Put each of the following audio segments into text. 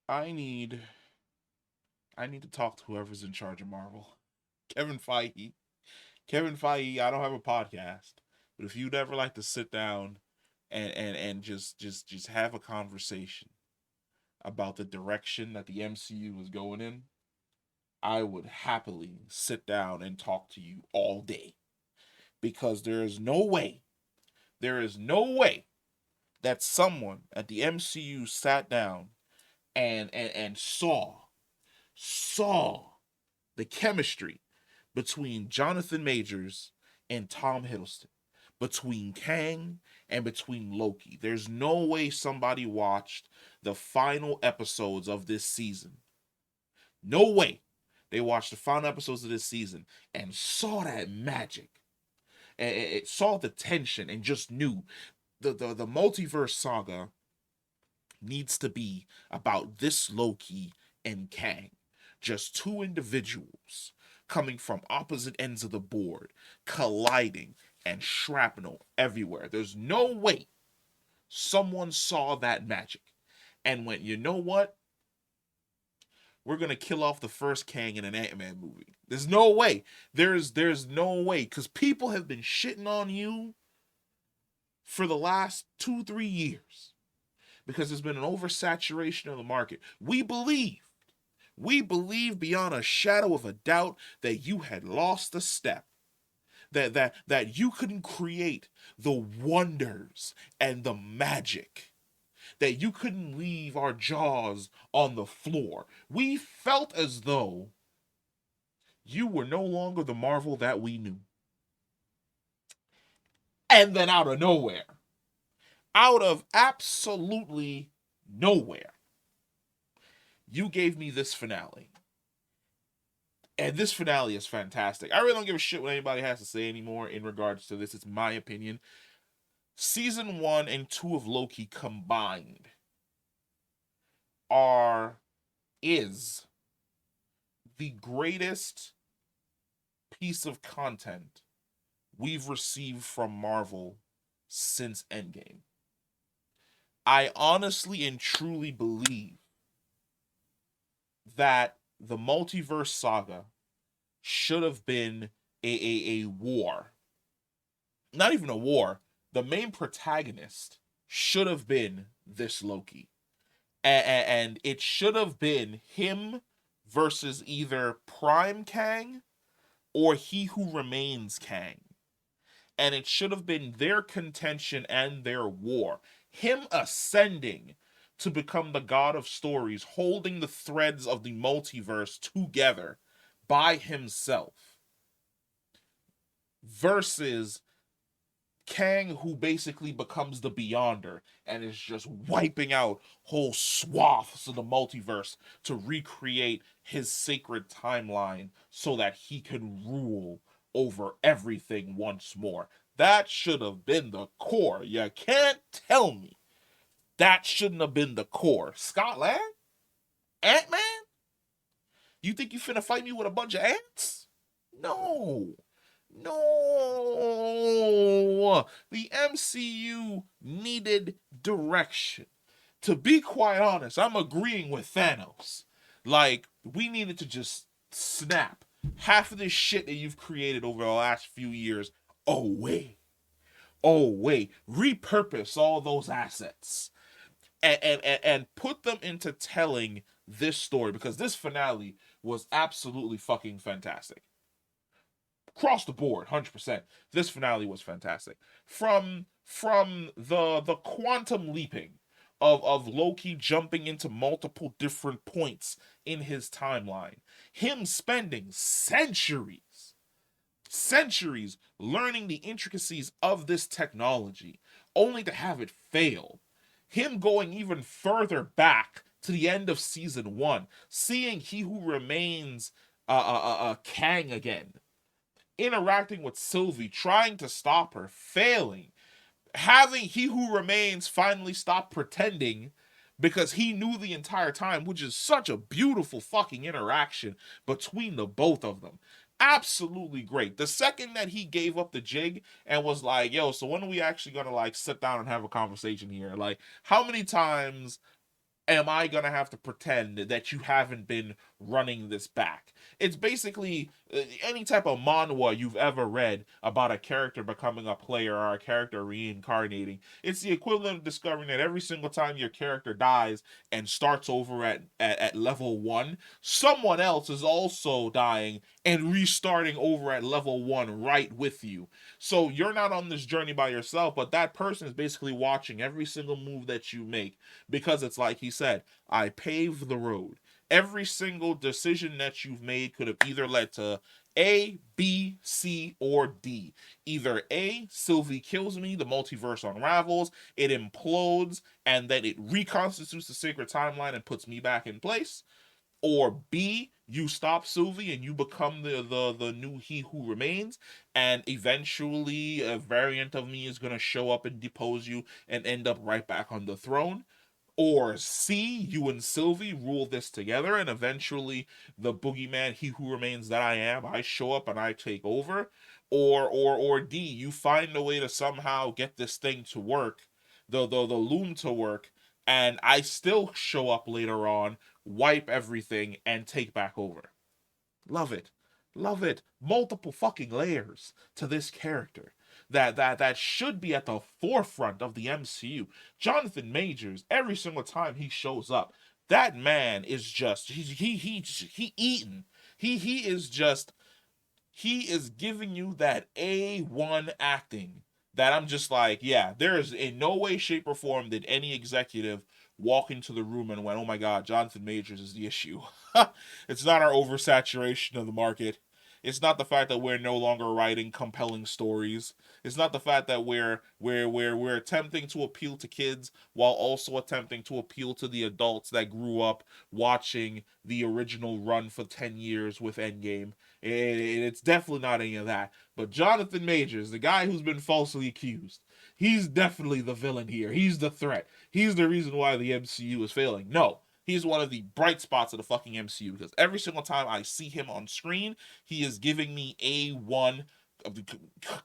I need I need to talk to whoever's in charge of Marvel. Kevin Feige. Kevin Feige, I don't have a podcast. But if you'd ever like to sit down and just have a conversation about the direction that the MCU is going in, I would happily sit down and talk to you all day. Because there is no way that someone at the MCU sat down and saw the chemistry between Jonathan Majors and Tom Hiddleston, between Kang and between Loki. There's no way somebody watched the final episodes of this season. No way. They watched the final episodes of this season and saw that magic. And it saw the tension and just knew the multiverse saga needs to be about this Loki and Kang. Just two individuals coming from opposite ends of the board, colliding and shrapnel everywhere. There's no way someone saw that magic and went, you know what? We're gonna kill off the first Kang in an Ant-Man movie. There's no way. There's no way. Because people have been shitting on you for the last 2-3 years. Because there's been an oversaturation of the market. We believe beyond a shadow of a doubt that you had lost a step. That you couldn't create the wonders and the magic. That you couldn't leave our jaws on the floor. We felt as though you were no longer the Marvel that we knew. And then out of absolutely nowhere, you gave me this finale. And this finale is fantastic. I really don't give a shit what anybody has to say anymore in regards to this. It's my opinion. Season 1 and 2 of Loki combined are is the greatest piece of content we've received from Marvel since Endgame. I honestly and truly believe that the multiverse saga should have been a war. Not even a war. The main protagonist should have been this Loki. And it should have been him versus either Prime Kang or He Who Remains Kang. And it should have been their contention and their war. Him ascending to become the god of stories, holding the threads of the multiverse together by himself, versus Kang, who basically becomes the Beyonder and is just wiping out whole swaths of the multiverse to recreate his sacred timeline so that he can rule over everything once more. That should have been the core. You can't tell me that shouldn't have been the core. Scott Lang? Ant-Man? You think you finna fight me with a bunch of ants? No. No. The MCU needed direction. To be quite honest, I'm agreeing with Thanos. Like, we needed to just snap half of this shit that you've created over the last few years away. Away. Repurpose all those assets and put them into telling this story, because this finale was absolutely fucking fantastic. Across the board, 100%. This finale was fantastic. From the quantum leaping of Loki jumping into multiple different points in his timeline, him spending centuries learning the intricacies of this technology, only to have it fail. Him going even further back to the end of season 1, seeing He Who Remains Kang again, interacting with Sylvie, trying to stop her, failing, having He Who Remains finally stop pretending because he knew the entire time, which is such a beautiful fucking interaction between the both of them. Absolutely great. The second that he gave up the jig and was like, yo, so when are we actually gonna like sit down and have a conversation here? Like, how many times am I gonna have to pretend that you haven't been running this back? It's basically any type of manhwa you've ever read about a character becoming a player or a character reincarnating. It's the equivalent of discovering that every single time your character dies and starts over at level one, someone else is also dying and restarting over at level one right with you. So you're not on this journey by yourself, but that person is basically watching every single move that you make, because it's like he said, I paved the road. Every single decision that you've made could have either led to A, B, C, or D. Either A, Sylvie kills me, the multiverse unravels, it implodes, and then it reconstitutes the sacred timeline and puts me back in place. Or B, you stop Sylvie and you become the new He Who Remains, and eventually a variant of me is gonna show up and depose you and end up right back on the throne. Or C, you and Sylvie rule this together, and eventually the boogeyman, He Who Remains that I am, I show up and I take over. Or D, you find a way to somehow get this thing to work, the loom to work, and I still show up later on, wipe everything, and take back over. Love it. Love it. Multiple fucking layers to this character that should be at the forefront of the MCU. Jonathan Majors, every single time he shows up, that man is just he eating. He is just he is giving you that A1 acting that I'm just like, yeah, there is in no way, shape, or form did any executive walk into the room and went, oh my God, Jonathan Majors is the issue. It's not our oversaturation of the market. It's not the fact that we're no longer writing compelling stories. It's not the fact that we're attempting to appeal to kids while also attempting to appeal to the adults that grew up watching the original run for 10 years with Endgame. It's definitely not any of that. But Jonathan Majors, the guy who's been falsely accused, he's definitely the villain here. He's the threat. He's the reason why the MCU is failing. No, he's one of the bright spots of the fucking MCU, because every single time I see him on screen, he is giving me A1 of the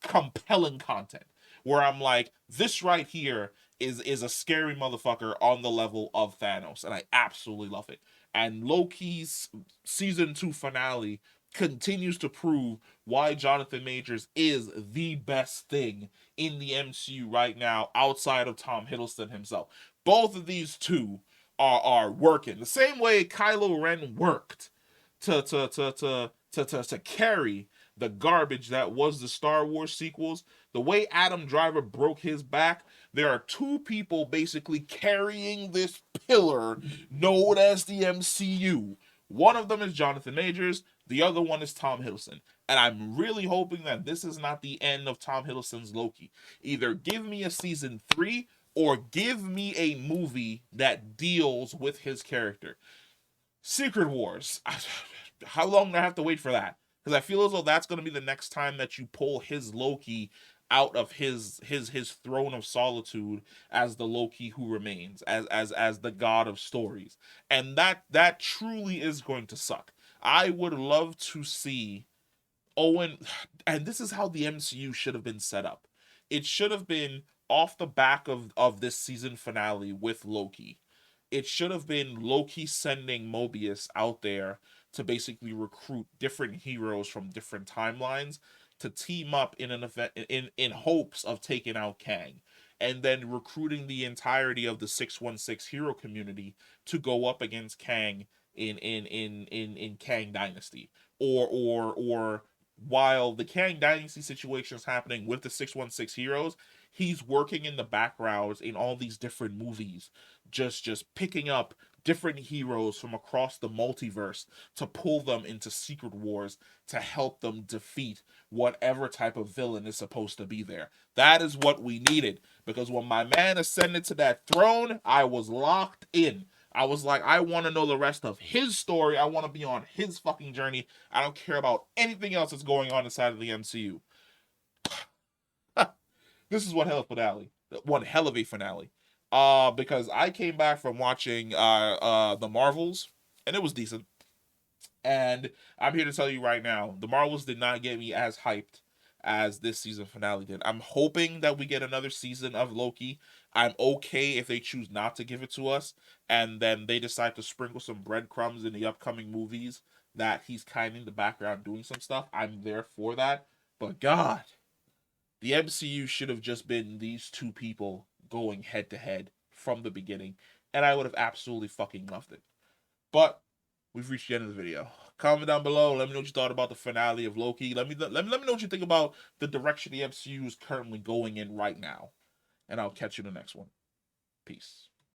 compelling content where I'm like, this right here is a scary motherfucker on the level of Thanos, and I absolutely love it. And Loki's season 2 finale continues to prove why Jonathan Majors is the best thing in the MCU right now outside of Tom Hiddleston himself. Both of these two are working the same way Kylo Ren worked to carry the garbage that was the Star Wars sequels. The way Adam Driver broke his back, there are two people basically carrying this pillar known as the MCU. One of them is Jonathan Majors, the other one is Tom Hiddleston. And I'm really hoping that this is not the end of Tom Hiddleston's Loki. Either give me a season 3 or give me a movie that deals with his character. Secret Wars. How long do I have to wait for that? Because I feel as though that's going to be the next time that you pull his Loki out of his throne of solitude as the Loki who remains, as the god of stories, and that truly is going to suck. I would love to see Owen, and this is how the MCU should have been set up. It should have been off the back of this season finale with Loki. It should have been Loki sending Mobius out there to basically recruit different heroes from different timelines to team up in an event in hopes of taking out Kang, and then recruiting the entirety of the 616 hero community to go up against Kang in Kang Dynasty, or while the Kang Dynasty situation is happening with the 616 heroes, he's working in the backgrounds in all these different movies, just picking up different heroes from across the multiverse to pull them into Secret Wars to help them defeat whatever type of villain is supposed to be there. That is what we needed, because when my man ascended to that throne, I was locked in. I was like, I want to know the rest of his story. I want to be on his fucking journey. I don't care about anything else that's going on inside of the MCU. This is one hell of a finale. Because I came back from watching the Marvels, and it was decent. And I'm here to tell you right now, the Marvels did not get me as hyped as this season finale did. I'm hoping that we get another season of Loki. I'm okay if they choose not to give it to us, and then they decide to sprinkle some breadcrumbs in the upcoming movies that he's kind of in the background doing some stuff. I'm there for that. But God, the MCU should have just been these two people going head to head from the beginning, and I would have absolutely fucking loved it. But we've reached the end of the video. Comment down below. Let me know what you thought about the finale of Loki. Let me know what you think about the direction the MCU is currently going in right now. And I'll catch you in the next one. Peace.